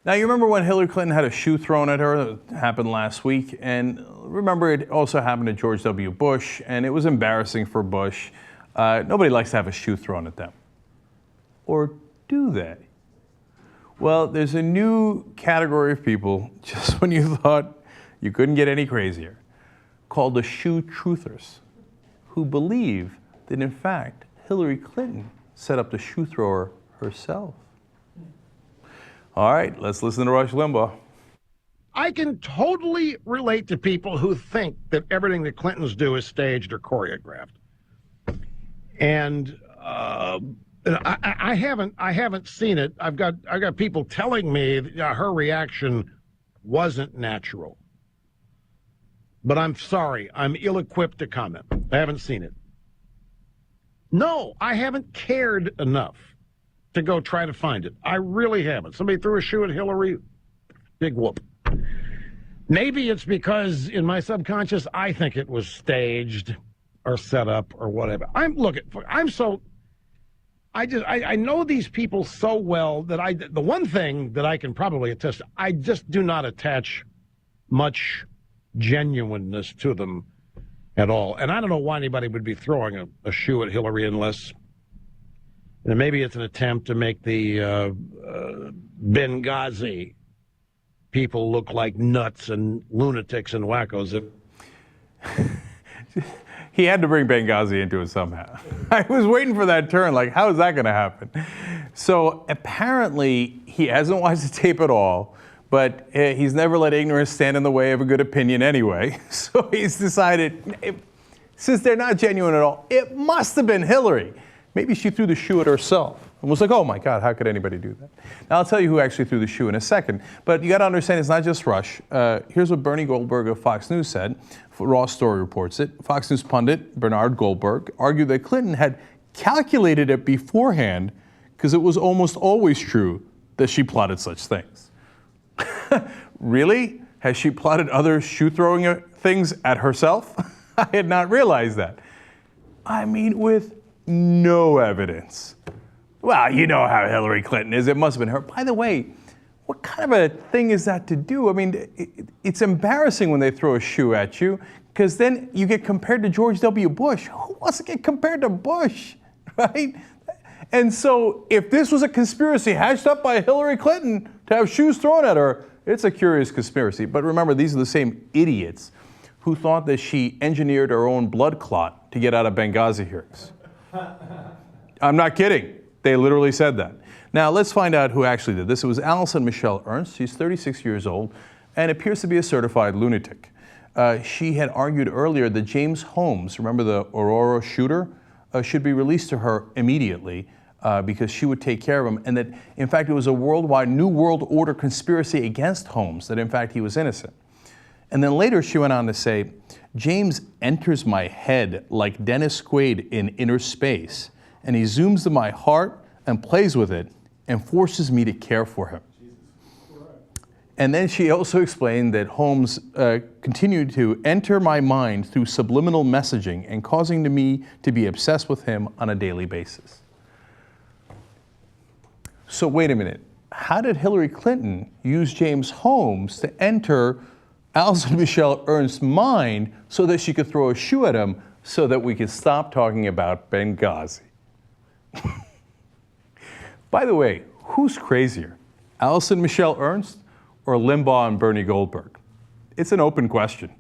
Now, you remember when Hillary Clinton had a shoe thrown at her? That happened last week. And remember, it also happened to George W. Bush, and it was embarrassing for Bush. Nobody likes to have a shoe thrown at them. Or do they? Well, there's a new category of people, just when you thought you couldn't get any crazier, called the shoe truthers, who believe that, in fact, Hillary Clinton set up the shoe thrower herself. All right, let's listen to Rush Limbaugh. I can totally relate to people who think that everything the Clintons do is staged or choreographed. And I haven't seen it. I've got people telling me that her reaction wasn't natural. But I'm sorry, I'm ill-equipped to comment. I haven't seen it. No, I haven't cared enough to go try to find it. I really haven't. Somebody threw a shoe at Hillary, big whoop. Maybe it's because in my subconscious I think it was staged or set up or whatever. I know these people so well that the one thing that I can probably attest, I just do not attach much genuineness to them at all. And I don't know why anybody would be throwing a shoe at Hillary unless maybe it's an attempt to make the Benghazi people look like nuts and lunatics and wackos. He had to bring Benghazi into it somehow. I was waiting for that turn, like, how is that going to happen? So apparently he hasn't watched the tape at all, but he's never let ignorance stand in the way of a good opinion anyway. So he's decided, since they're not genuine at all, it must have been Hillary. Maybe she threw the shoe at herself and was like, oh my God, how could anybody do that? Now I'll tell you who actually threw the shoe in a second, but you got to understand it's not just Rush. Here's what Bernie Goldberg of Fox News said. Raw Story reports it. Fox News pundit Bernard Goldberg argued that Clinton had calculated it beforehand because it was almost always true that she plotted such things. Really? Has she plotted other shoe throwing things at herself? I had not realized that. I mean, with no evidence. Well, you know how Hillary Clinton is. It must have been her. By the way, what kind of a thing is that to do? I mean, it's embarrassing when they throw a shoe at you because then you get compared to George W. Bush. Who wants to get compared to Bush, right? And so if this was a conspiracy hatched up by Hillary Clinton to have shoes thrown at her, it's a curious conspiracy. But remember, these are the same idiots who thought that she engineered her own blood clot to get out of Benghazi hearings. I'm not kidding. They literally said that. Now, let's find out who actually did this. It was Allison Michelle Ernst. She's 36 years old and appears to be a certified lunatic. She had argued earlier that James Holmes, remember the Aurora shooter, should be released to her immediately because she would take care of him, and that, in fact, it was a worldwide New World Order conspiracy against Holmes, that, in fact, he was innocent. And then later she went on to say, James enters my head like Dennis Quaid in Inner Space, and he zooms to my heart and plays with it and forces me to care for him. And then she also explained that Holmes continued to enter my mind through subliminal messaging and causing me to be obsessed with him on a daily basis. So wait a minute. How did Hillary Clinton use James Holmes to enter Allison Michelle Ernst's mind so that she could throw a shoe at him so that we could stop talking about Benghazi? By the way, who's crazier, Allison Michelle Ernst or Limbaugh and Bernie Goldberg? It's an open question.